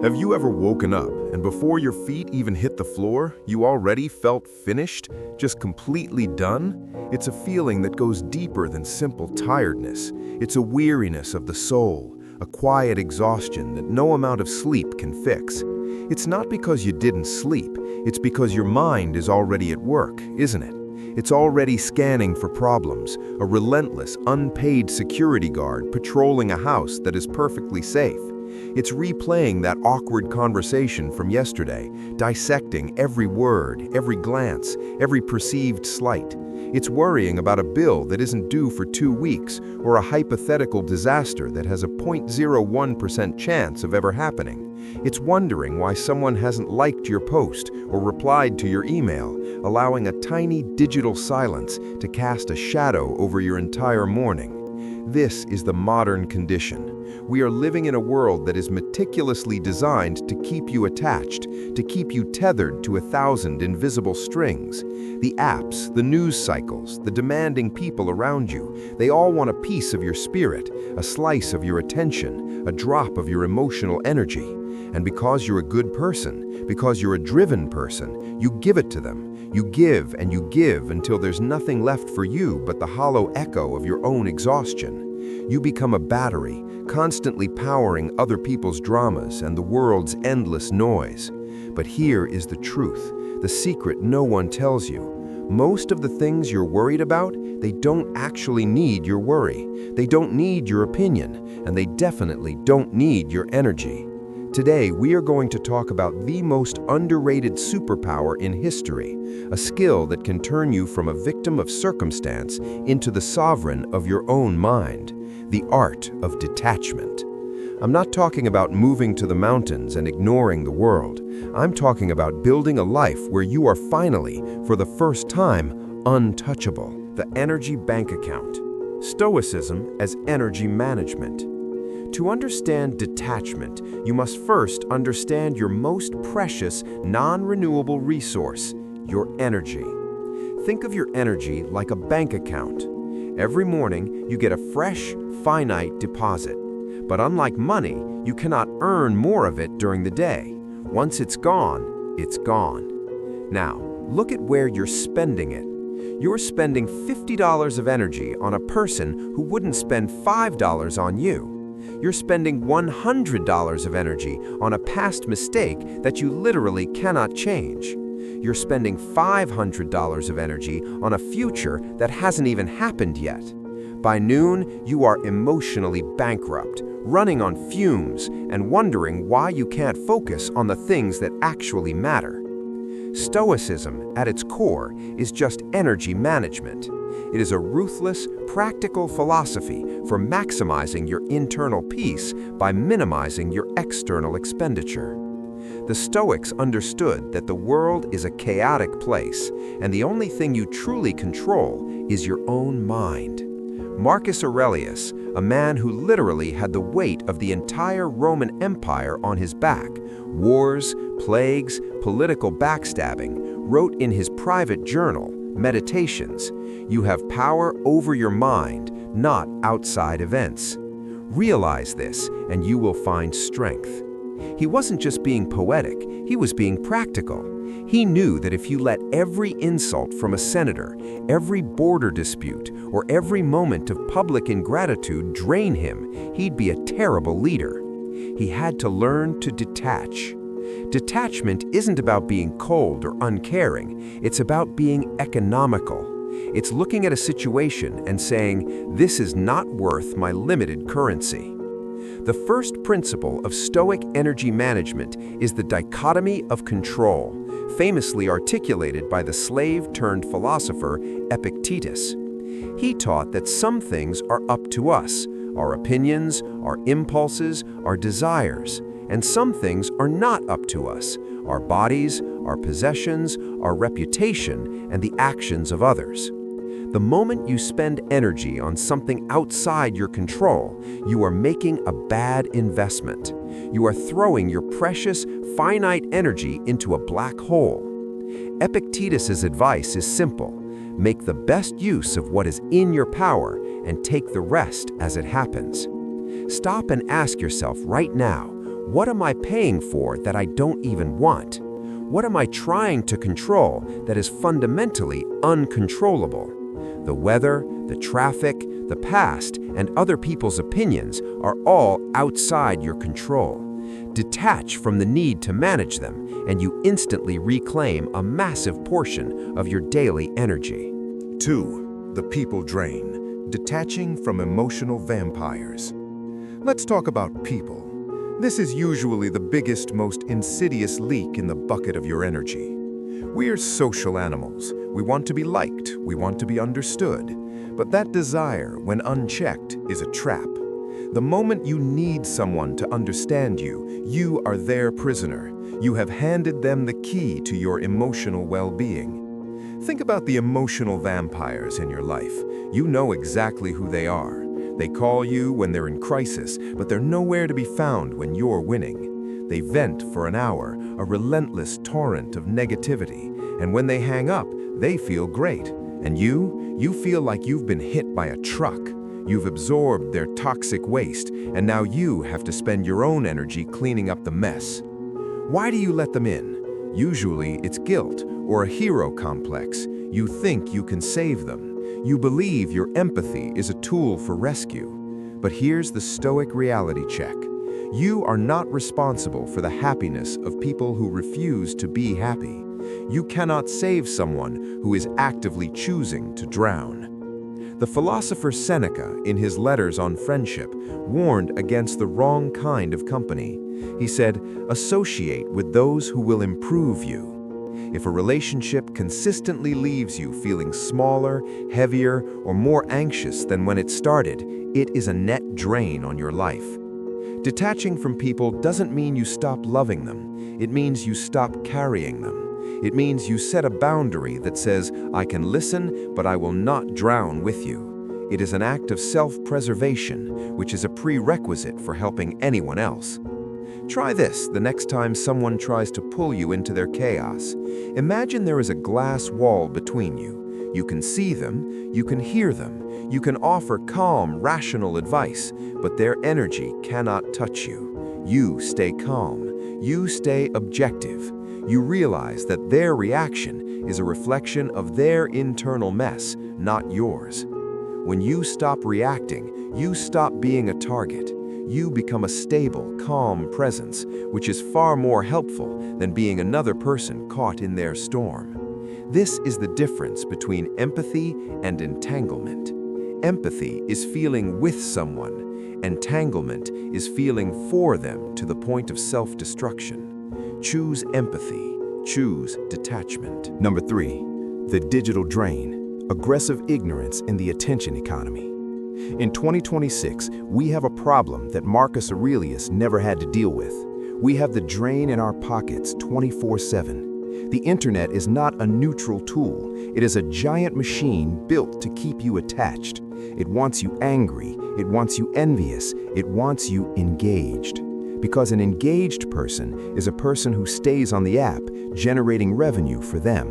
Have you ever woken up and before your feet even hit the floor, you already felt finished, just completely done? It's a feeling that goes deeper than simple tiredness. It's a weariness of the soul, a quiet exhaustion that no amount of sleep can fix. It's not because you didn't sleep, it's because your mind is already at work, isn't it? It's already scanning for problems, a relentless, unpaid security guard patrolling a house that is perfectly safe. It's replaying that awkward conversation from yesterday, dissecting every word, every glance, every perceived slight. It's worrying about a bill that isn't due for 2 weeks or a hypothetical disaster that has a 0.01% chance of ever happening. It's wondering why someone hasn't liked your post or replied to your email, allowing a tiny digital silence to cast a shadow over your entire morning. This is the modern condition. We are living in a world that is meticulously designed to keep you attached, to keep you tethered to 1,000 invisible strings. The apps, the news cycles, the demanding people around you, they all want a piece of your spirit, a slice of your attention, a drop of your emotional energy. And because you're a good person, because you're a driven person, you give it to them. You give and you give until there's nothing left for you but the hollow echo of your own exhaustion. You become a battery, constantly powering other people's dramas and the world's endless noise. But here is the truth, the secret no one tells you. Most of the things you're worried about, they don't actually need your worry. They don't need your opinion, and they definitely don't need your energy. Today, we are going to talk about the most underrated superpower in history, a skill that can turn you from a victim of circumstance into the sovereign of your own mind, the art of detachment. I'm not talking about moving to the mountains and ignoring the world. I'm talking about building a life where you are finally, for the first time, untouchable. The energy bank account. Stoicism as energy management. To understand detachment, you must first understand your most precious, non-renewable resource, your energy. Think of your energy like a bank account. Every morning, you get a fresh, finite deposit. But unlike money, you cannot earn more of it during the day. Once it's gone, it's gone. Now, look at where you're spending it. You're spending $50 of energy on a person who wouldn't spend $5 on you. You're spending $100 of energy on a past mistake that you literally cannot change. You're spending $500 of energy on a future that hasn't even happened yet. By noon, you are emotionally bankrupt, running on fumes, and wondering why you can't focus on the things that actually matter. Stoicism, at its core, is just energy management. It is a ruthless, practical philosophy for maximizing your internal peace by minimizing your external expenditure. The Stoics understood that the world is a chaotic place, and the only thing you truly control is your own mind. Marcus Aurelius, a man who literally had the weight of the entire Roman Empire on his back, wars, plagues, political backstabbing, wrote in his private journal, Meditations, "You have power over your mind, not outside events. Realize this, and you will find strength." He wasn't just being poetic, he was being practical. He knew that if you let every insult from a senator, every border dispute, or every moment of public ingratitude drain him, he'd be a terrible leader. He had to learn to detach. Detachment isn't about being cold or uncaring, it's about being economical. It's looking at a situation and saying, "This is not worth my limited currency." The first principle of Stoic energy management is the dichotomy of control, famously articulated by the slave-turned-philosopher Epictetus. He taught that some things are up to us, our opinions, our impulses, our desires, and some things are not up to us, our bodies, our possessions, our reputation, and the actions of others. The moment you spend energy on something outside your control, you are making a bad investment. You are throwing your precious, finite energy into a black hole. Epictetus's advice is simple. Make the best use of what is in your power and take the rest as it happens. Stop and ask yourself right now, What am I paying for that I don't even want? What am I trying to control that is fundamentally uncontrollable? The weather, the traffic, the past, and other people's opinions are all outside your control. Detach from the need to manage them, and you instantly reclaim a massive portion of your daily energy. 2. The people drain. Detaching from emotional vampires. Let's talk about people. This is usually the biggest, most insidious leak in the bucket of your energy. We are social animals. We want to be liked. We want to be understood. But that desire, when unchecked, is a trap. The moment you need someone to understand you, you are their prisoner. You have handed them the key to your emotional well-being. Think about the emotional vampires in your life. You know exactly who they are. They call you when they're in crisis, but they're nowhere to be found when you're winning. They vent for an hour, a relentless torrent of negativity, and when they hang up, they feel great. And you feel like you've been hit by a truck. You've absorbed their toxic waste, and now you have to spend your own energy cleaning up the mess. Why do you let them in? Usually it's guilt or a hero complex. You think you can save them. You believe your empathy is a tool for rescue. But here's the Stoic reality check. You are not responsible for the happiness of people who refuse to be happy. You cannot save someone who is actively choosing to drown. The philosopher Seneca, in his letters on friendship, warned against the wrong kind of company. He said, "Associate with those who will improve you." If a relationship consistently leaves you feeling smaller, heavier, or more anxious than when it started, it is a net drain on your life. Detaching from people doesn't mean you stop loving them. It means you stop carrying them. It means you set a boundary that says, "I can listen, but I will not drown with you." It is an act of self-preservation, which is a prerequisite for helping anyone else. Try this the next time someone tries to pull you into their chaos. Imagine there is a glass wall between you. You can see them, you can hear them, you can offer calm, rational advice, but their energy cannot touch you. You stay calm. You stay objective. You realize that their reaction is a reflection of their internal mess, not yours. When you stop reacting, you stop being a target. You become a stable, calm presence, which is far more helpful than being another person caught in their storm. This is the difference between empathy and entanglement. Empathy is feeling with someone. Entanglement is feeling for them to the point of self-destruction. Choose empathy. Choose detachment. Number 3, the digital drain, aggressive ignorance in the attention economy. In 2026, we have a problem that Marcus Aurelius never had to deal with. We have the drain in our pockets 24/7. The internet is not a neutral tool. It is a giant machine built to keep you attached. It wants you angry. It wants you envious. It wants you engaged. Because an engaged person is a person who stays on the app, generating revenue for them.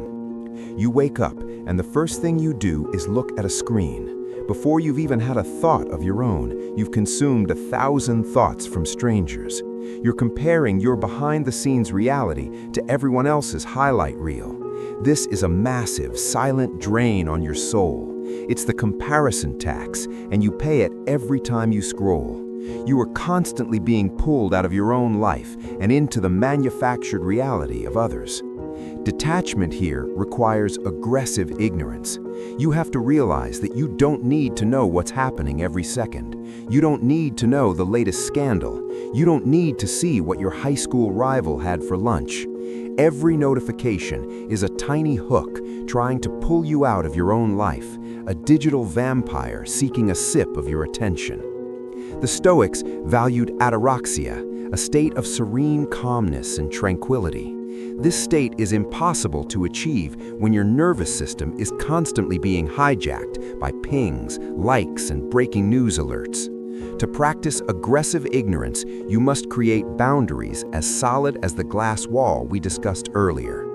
You wake up, and the first thing you do is look at a screen. Before you've even had a thought of your own, you've consumed 1,000 thoughts from strangers. You're comparing your behind-the-scenes reality to everyone else's highlight reel. This is a massive, silent drain on your soul. It's the comparison tax, and you pay it every time you scroll. You are constantly being pulled out of your own life and into the manufactured reality of others. Detachment here requires aggressive ignorance. You have to realize that you don't need to know what's happening every second. You don't need to know the latest scandal. You don't need to see what your high school rival had for lunch. Every notification is a tiny hook trying to pull you out of your own life, a digital vampire seeking a sip of your attention. The Stoics valued ataraxia, a state of serene calmness and tranquility. This state is impossible to achieve when your nervous system is constantly being hijacked by pings, likes, and breaking news alerts. To practice aggressive ignorance, you must create boundaries as solid as the glass wall we discussed earlier.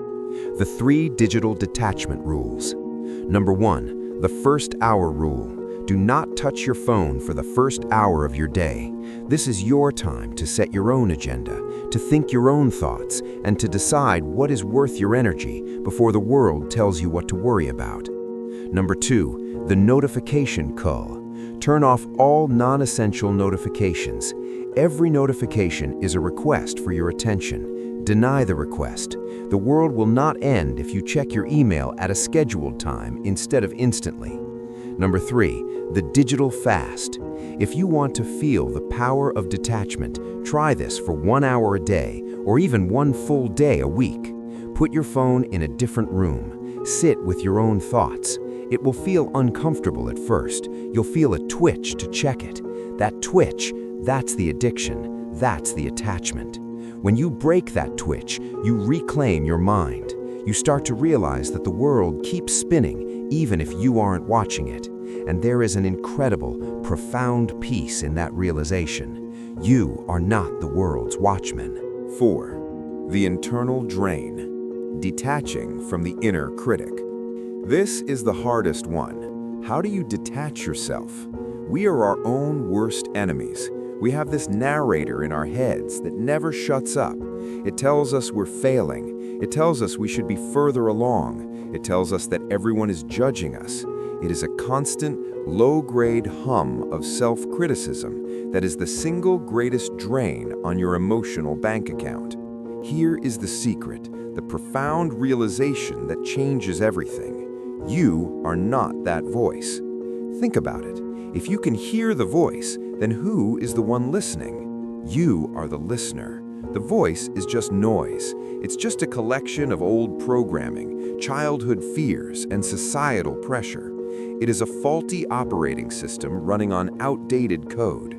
The 3 digital detachment rules. Number 1, the first hour rule. Do not touch your phone for the first hour of your day. This is your time to set your own agenda, to think your own thoughts, and to decide what is worth your energy before the world tells you what to worry about. Number 2, the notification cull. Turn off all non-essential notifications. Every notification is a request for your attention. Deny the request. The world will not end if you check your email at a scheduled time instead of instantly. Number 3, the digital fast. If you want to feel the power of detachment, try this for 1 hour a day or even 1 full day a week. Put your phone in a different room. Sit with your own thoughts. It will feel uncomfortable at first. You'll feel a twitch to check it. That twitch, that's the addiction. That's the attachment. When you break that twitch, you reclaim your mind. You start to realize that the world keeps spinning even if you aren't watching it. And there is an incredible, profound peace in that realization. You are not the world's watchman. 4. The internal drain. Detaching from the inner critic. This is the hardest one. How do you detach yourself? We are our own worst enemies. We have this narrator in our heads that never shuts up. It tells us we're failing. It tells us we should be further along. It tells us that everyone is judging us. It is a constant, low-grade hum of self-criticism that is the single greatest drain on your emotional bank account. Here is the secret, the profound realization that changes everything. You are not that voice. Think about it. If you can hear the voice, then who is the one listening? You are the listener. The voice is just noise. It's just a collection of old programming, childhood fears, and societal pressure. It is a faulty operating system running on outdated code.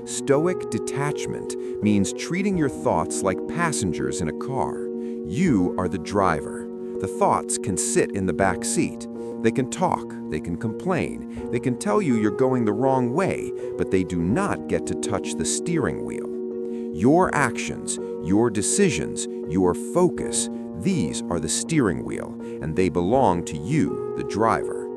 Stoic detachment means treating your thoughts like passengers in a car. You are the driver. The thoughts can sit in the back seat. They can talk, they can complain, they can tell you you're going the wrong way, but they do not get to touch the steering wheel. Your actions, your decisions, your focus, these are the steering wheel, and they belong to you, the driver.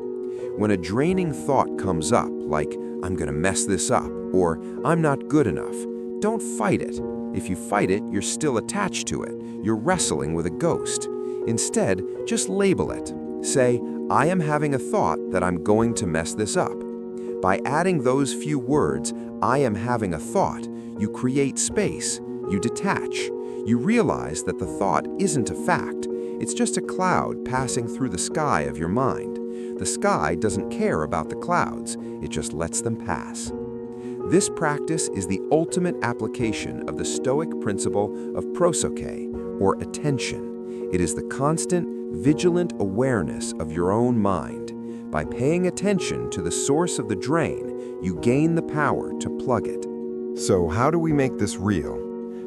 When a draining thought comes up, like, I'm gonna mess this up, or I'm not good enough, don't fight it. If you fight it, you're still attached to it. You're wrestling with a ghost. Instead, just label it. Say, I am having a thought that I'm going to mess this up. By adding those few words, I am having a thought, you create space, you detach. You realize that the thought isn't a fact. It's just a cloud passing through the sky of your mind. The sky doesn't care about the clouds, it just lets them pass. This practice is the ultimate application of the Stoic principle of prosoche, or attention. It is the constant, vigilant awareness of your own mind. By paying attention to the source of the drain, you gain the power to plug it. So how do we make this real?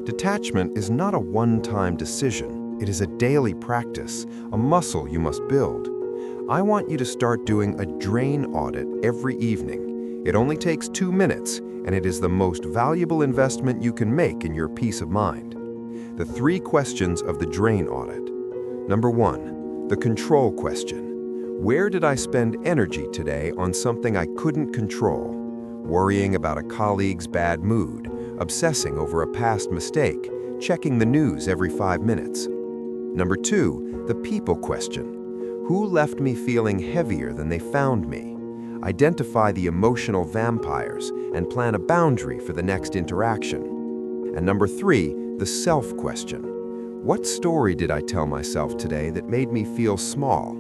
Detachment is not a one-time decision. It is a daily practice, a muscle you must build. I want you to start doing a drain audit every evening. It only takes 2 minutes, and it is the most valuable investment you can make in your peace of mind. The 3 questions of the drain audit. Number 1, the control question. Where did I spend energy today on something I couldn't control? Worrying about a colleague's bad mood, obsessing over a past mistake, checking the news every 5 minutes. Number 2, the people question. Who left me feeling heavier than they found me? Identify the emotional vampires and plan a boundary for the next interaction. And number 3, the self question. What story did I tell myself today that made me feel small?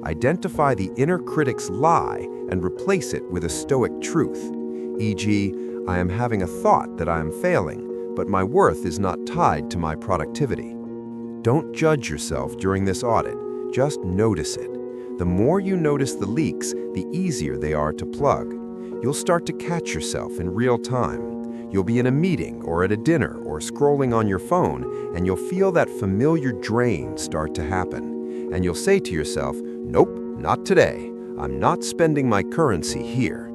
Identify the inner critic's lie and replace it with a stoic truth. E.g., I am having a thought that I am failing, but my worth is not tied to my productivity. Don't judge yourself during this audit, just notice it. The more you notice the leaks, the easier they are to plug. You'll start to catch yourself in real time. You'll be in a meeting or at a dinner or scrolling on your phone, and you'll feel that familiar drain start to happen. And you'll say to yourself, nope, not today. I'm not spending my currency here.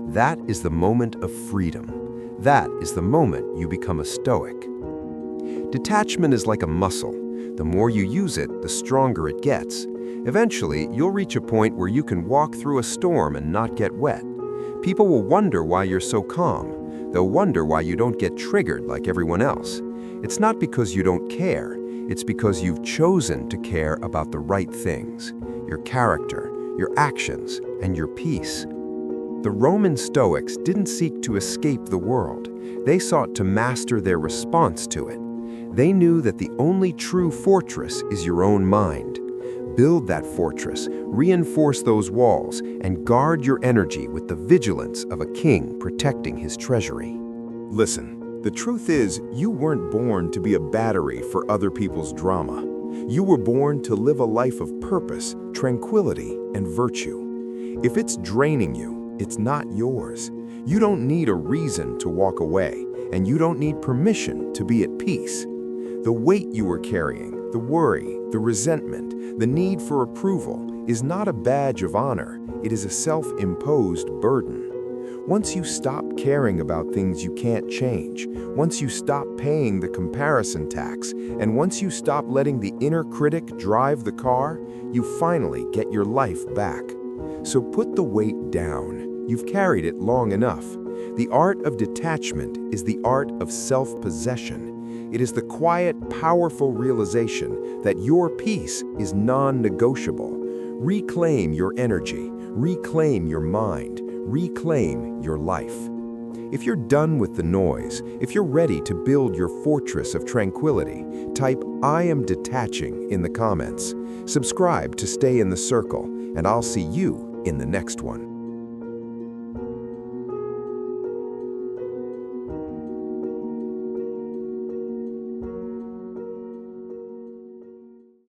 That is the moment of freedom. That is the moment you become a stoic. Detachment is like a muscle. The more you use it, the stronger it gets. Eventually, you'll reach a point where you can walk through a storm and not get wet. People will wonder why you're so calm. They'll wonder why you don't get triggered like everyone else. It's not because you don't care. It's because you've chosen to care about the right things, your character, your actions, and your peace. The Roman Stoics didn't seek to escape the world. They sought to master their response to it. They knew that the only true fortress is your own mind. Build that fortress, reinforce those walls, and guard your energy with the vigilance of a king protecting his treasury. Listen, the truth is, you weren't born to be a battery for other people's drama. You were born to live a life of purpose, tranquility, and virtue. If it's draining you, it's not yours. You don't need a reason to walk away, and you don't need permission to be at peace. The weight you are carrying, the worry, the resentment, the need for approval is not a badge of honor. It is a self-imposed burden. Once you stop caring about things you can't change, once you stop paying the comparison tax, and once you stop letting the inner critic drive the car, you finally get your life back. So put the weight down. You've carried it long enough. The art of detachment is the art of self-possession. It is the quiet, powerful realization that your peace is non-negotiable. Reclaim your energy, reclaim your mind, reclaim your life. If you're done with the noise, if you're ready to build your fortress of tranquility, type "I am detaching" in the comments. Subscribe to stay in the circle, and I'll see you in the next one.